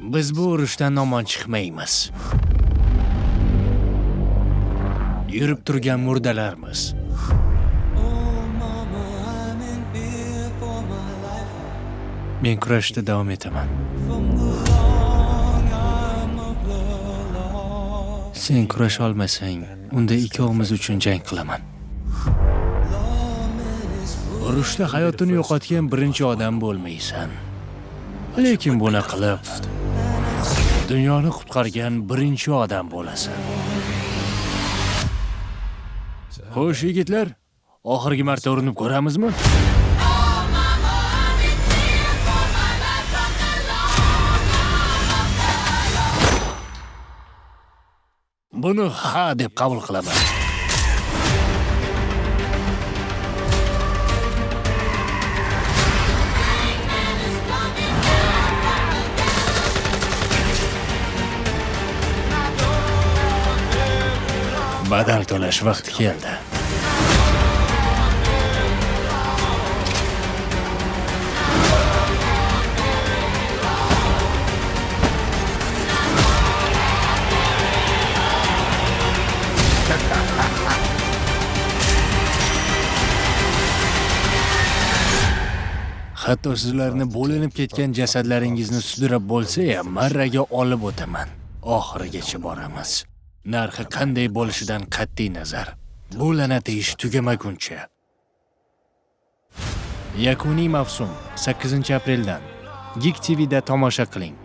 Biz bu urushdan omon chiqmaymiz. Yurib turgan murdalarmiz. Men kurashda davom etaman. Sen kurasha olmasang, unda ikkovimiz uchun jang qilaman. Urushda hayotini yo'qotgan birinchi odam bo'lmaysan. Lekin buni qilib, dunyoni qutqargan birinchi odam bo'lasan. Xo'sh, yigitlar, oxirgi marta urinib ko'ramizmi? Buni ha deb qabul qilaman. Badal to'lash vaqti keldi. Hatto sizlarni bo'linib ketgan jasadlaringizni sudrab bo'lsa-ham, marraga olib o'taman. Oxirigacha boramiz. Narxi qanday bo'lishidan qat'iy nazar. Bu la'nat ish tugamaguncha. Yakuniy mavsum 8 apreldan Geek TV'da tomosha qiling.